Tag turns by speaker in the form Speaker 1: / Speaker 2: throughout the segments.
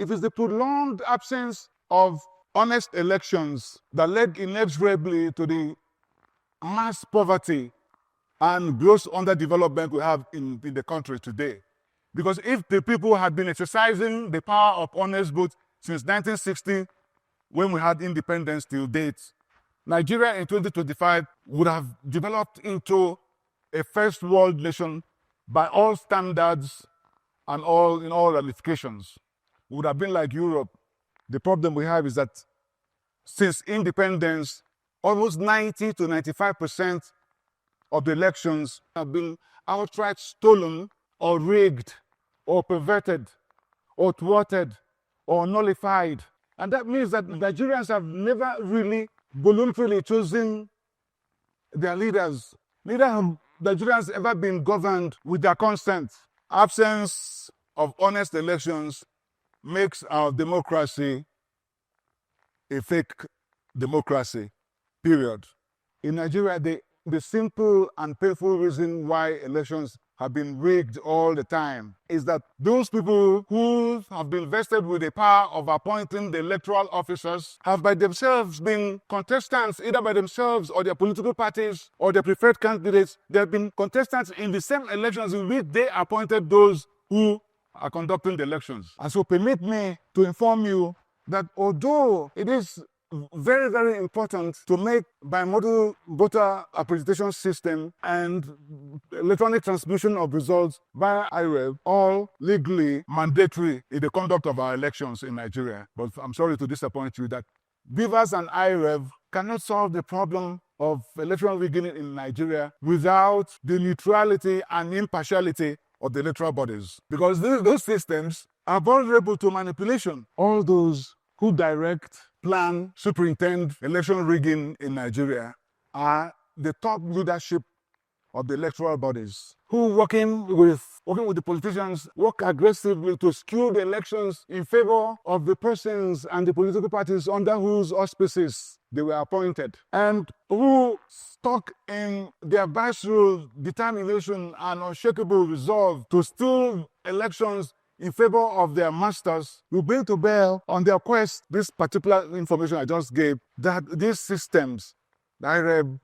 Speaker 1: It is the prolonged absence of honest elections that led inexorably to the mass poverty and gross underdevelopment we have in the country today. Because if the people had been exercising the power of honest vote since 1960, when we had independence till date, Nigeria in 2025 would have developed into a first world nation by all standards and in all ramifications. We would have been like Europe. The problem we have is that since independence, almost 90 to 95% of the elections have been outright stolen or rigged or perverted or thwarted or nullified. And that means that Nigerians have never really voluntarily chosen their leaders. Neither have Nigerians ever been governed with their consent. Absence of honest elections makes our democracy a fake democracy, period. In Nigeria, the simple and painful reason why elections have been rigged all the time is that those people who have been vested with the power of appointing the electoral officers have by themselves been contestants, either by themselves or their political parties or their preferred candidates. They have been contestants in the same elections in which they appointed those who are conducting the elections. And so permit me to inform you that although it is very, very important to make bimodal voter accreditation system and electronic transmission of results via 𝐈𝐤𝐻 all legally mandatory in the conduct of our elections in Nigeria. But I'm sorry to disappoint you that BVAS and 𝐈𝐤𝐻 cannot solve the problem of electoral rigging in Nigeria without the neutrality and impartiality of the electoral bodies. Because those systems are vulnerable to manipulation. All those who direct, plan, superintend election rigging in Nigeria are the top leadership of the electoral bodies, who working with the politicians, work aggressively to skew the elections in favor of the persons and the political parties under whose auspices they were appointed, and who stuck in their visceral determination and unshakable resolve to steal elections in favor of their masters, will bring to bear on their quest this particular information I just gave, that these systems, the 𝐈𝐤𝐻,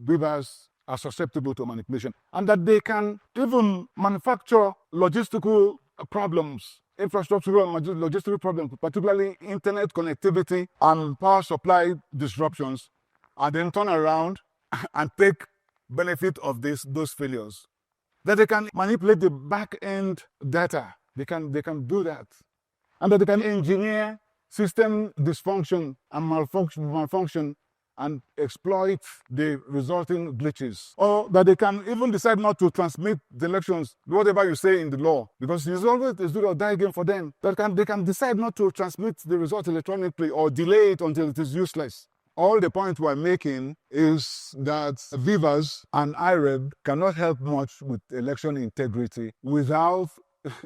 Speaker 1: BVAS, are susceptible to manipulation, and that they can even manufacture logistical problems, infrastructural and logistical problems, particularly internet connectivity and power supply disruptions, and then turn around and take benefit of those failures. That they can manipulate the back-end data. They can do that. And that they can engineer system dysfunction and malfunction and exploit the resulting glitches. Or that they can even decide not to transmit the elections, whatever you say in the law, because it's always a do or die game for them. They can decide not to transmit the result electronically or delay it until it is useless. All the point we're making is that BVAS and 𝐈𝐤𝐻 cannot help much with election integrity without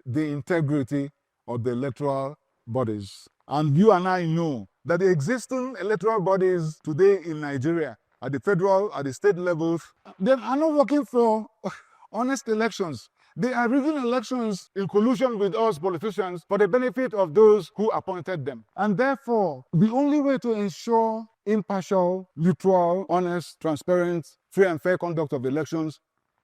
Speaker 1: the integrity of the electoral bodies. And you and I know that the existing electoral bodies today in Nigeria, at the federal, at the state levels, they are not working for honest elections. They are rigging elections in collusion with us politicians for the benefit of those who appointed them. And therefore, the only way to ensure impartial, neutral, honest, transparent, free and fair conduct of elections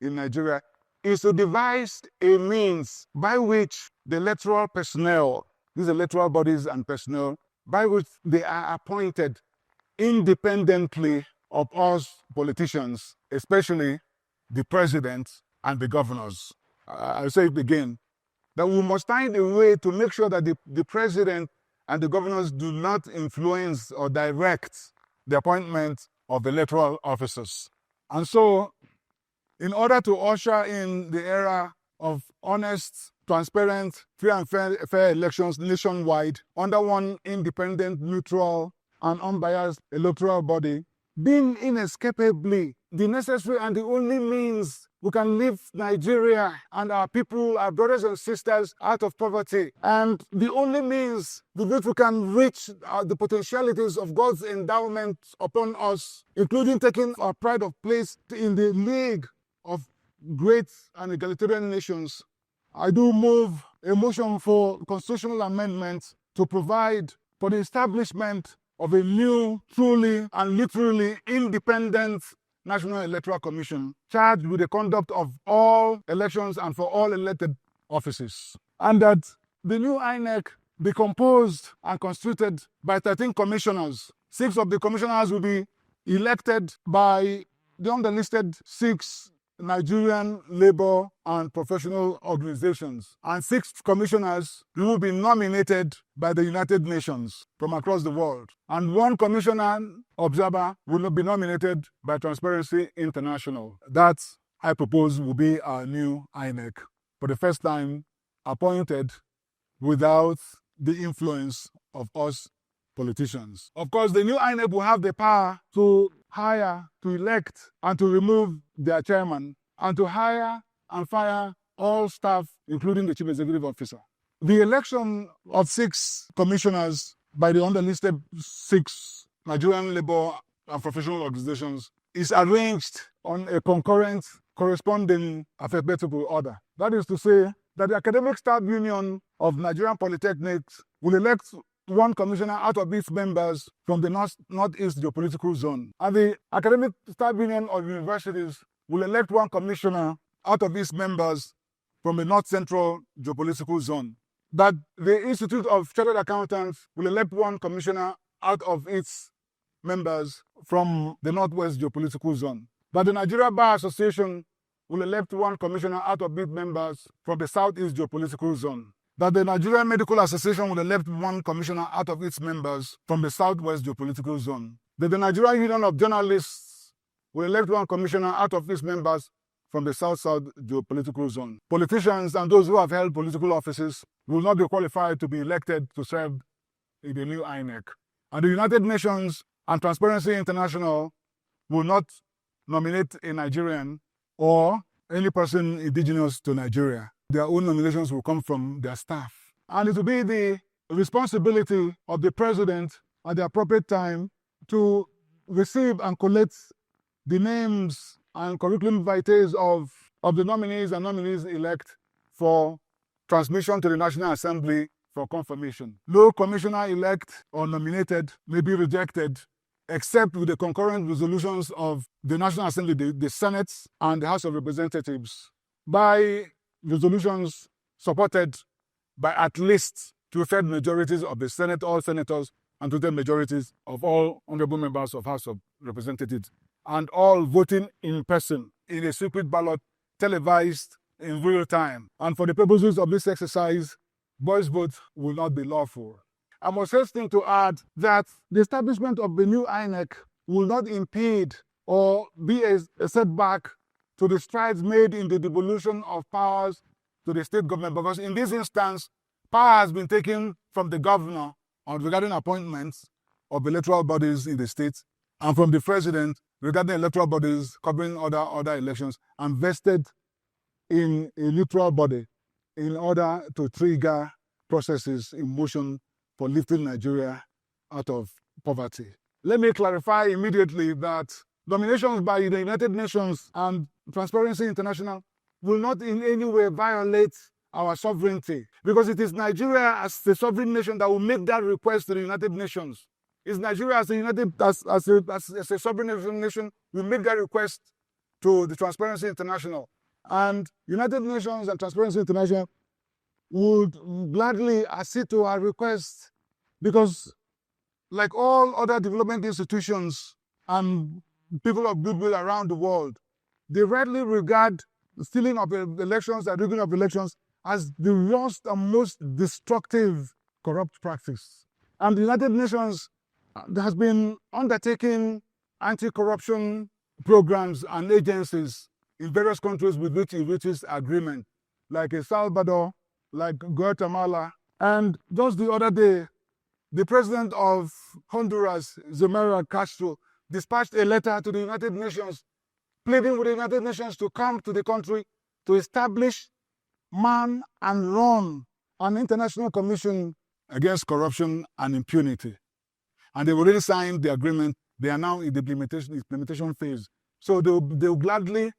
Speaker 1: in Nigeria is to devise a means by which the electoral personnel, these electoral bodies and personnel, by which they are appointed independently of us politicians, especially the president and the governors. I'll say it again, that we must find a way to make sure that the president and the governors do not influence or direct the appointment of electoral officers. And so, in order to usher in the era of honest, transparent, free and fair elections nationwide under one independent, neutral, and unbiased electoral body, being inescapably the necessary and the only means we can lift Nigeria and our people, our brothers and sisters, out of poverty, and the only means with which we can reach the potentialities of God's endowment upon us, including taking our pride of place in the league of great and egalitarian nations, I do move a motion for constitutional amendment to provide for the establishment of a new, truly and literally independent National Electoral Commission charged with the conduct of all elections and for all elected offices. And that the new INEC be composed and constituted by 13 commissioners. 6 of the commissioners will be elected by the underlisted 6 Nigerian labor and professional organizations, and 6 commissioners will be nominated by the United Nations from across the world, and 1 commissioner observer will be nominated by Transparency International. That, I propose, will be our new INEC, for the first time appointed without the influence of us politicians. Of course, the new INEC will have the power to hire, to elect, and to remove their chairman, and to hire and fire all staff, including the chief executive officer. The election of 6 commissioners by the underlisted 6 Nigerian labor and professional organizations is arranged on a concurrent, corresponding alphabetical order. That is to say that the Academic Staff Union of Nigerian Polytechnics will elect 1 commissioner out of its members from the Northeast Geopolitical Zone. And the Academic Staff Union of Universities will elect 1 commissioner out of its members from the North Central Geopolitical Zone. That the Institute of Chartered Accountants will elect 1 commissioner out of its members from the Northwest Geopolitical Zone. That the Nigeria Bar Association will elect 1 commissioner out of its members from the Southeast Geopolitical Zone. That the Nigerian Medical Association will elect 1 commissioner out of its members from the Southwest Geopolitical Zone. That the Nigerian Union of Journalists will elect 1 commissioner out of its members from the South-South Geopolitical Zone. Politicians and those who have held political offices will not be qualified to be elected to serve in the new INEC. And the United Nations and Transparency International will not nominate a Nigerian or any person indigenous to Nigeria. Their own nominations will come from their staff. And it will be the responsibility of the president at the appropriate time to receive and collect the names and curriculum vitae of the nominees and nominees-elect for transmission to the National Assembly for confirmation. No commissioner-elect or nominated may be rejected except with the concurrent resolutions of the National Assembly, the Senate and the House of Representatives, by resolutions supported by at least 2/3 majorities of the Senate, all senators, and 2/3 majorities of all honorable members of House of Representatives, and all voting in person in a secret ballot televised in real time. And for the purposes of this exercise, voice votes will not be lawful. I must hasten to add that the establishment of the new INEC will not impede or be a setback to the strides made in the devolution of powers to the state government, because in this instance, power has been taken from the governor regarding appointments of electoral bodies in the state, and from the president regarding electoral bodies covering other elections, and vested in a neutral body in order to trigger processes in motion for lifting Nigeria out of poverty. Let me clarify immediately that nominations by the United Nations and Transparency International will not in any way violate our sovereignty, because it is Nigeria as the sovereign nation that will make that request to the United Nations. It's Nigeria as a sovereign nation will make that request to the Transparency International. And United Nations and Transparency International would gladly accede to our request, because like all other development institutions and people of goodwill around the world, they rightly regard stealing of elections and rigging of elections as the worst and most destructive corrupt practice. And the United Nations has been undertaking anti-corruption programs and agencies in various countries with which it reaches agreement, like El Salvador, like Guatemala. And just the other day, the president of Honduras, Xiomara Castro, dispatched a letter to the United Nations pleading with the United Nations to come to the country to establish, man and run an international commission against corruption and impunity. And they've already signed the agreement. They are now in the implementation phase. So they'll gladly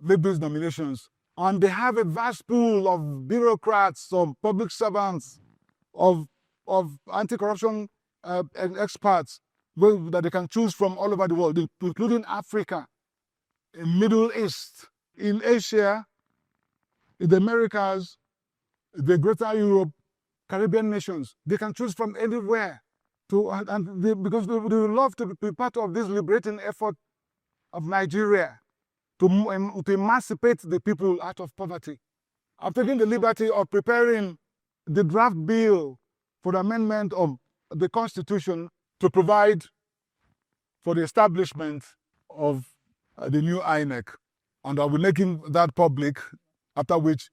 Speaker 1: make these nominations And they have a vast pool of bureaucrats, of public servants, of anti-corruption experts that they can choose from all over the world, including Africa, in Middle East, in Asia, in the Americas, the Greater Europe, Caribbean nations. They can choose from anywhere because they would love to be part of this liberating effort of Nigeria to emancipate the people out of poverty. I've taken the liberty of preparing the draft bill for the amendment of the Constitution to provide for the establishment of the new INEC. And I'll be making that public, after which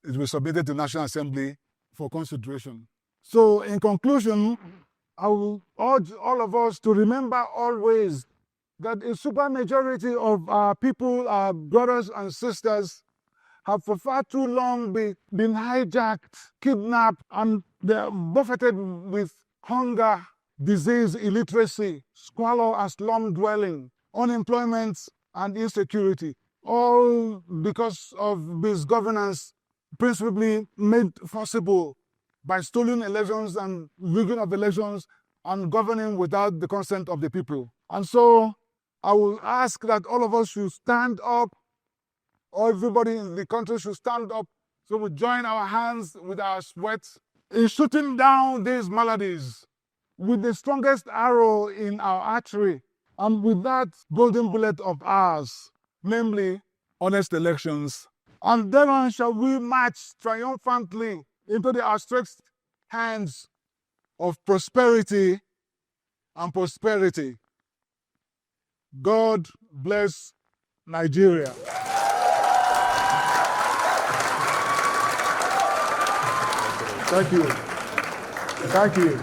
Speaker 1: it will be submitted to the National Assembly for consideration. So in conclusion, I will urge all of us to remember always that a supermajority of our people, our brothers and sisters, have for far too long been hijacked, kidnapped, and they're buffeted with hunger, disease, illiteracy, squalor and slum dwelling, unemployment and insecurity, all because of misgovernance, principally made possible by stolen elections and rigging of elections and governing without the consent of the people. And so I will ask that all of us should stand up, or everybody in the country should stand up, so we join our hands with our sweat in shooting down these maladies with the strongest arrow in our archery, and with that golden bullet of ours, namely honest elections. And thereon shall we march triumphantly into the outstretched hands of prosperity and prosperity. God bless Nigeria. Thank you. Thank you.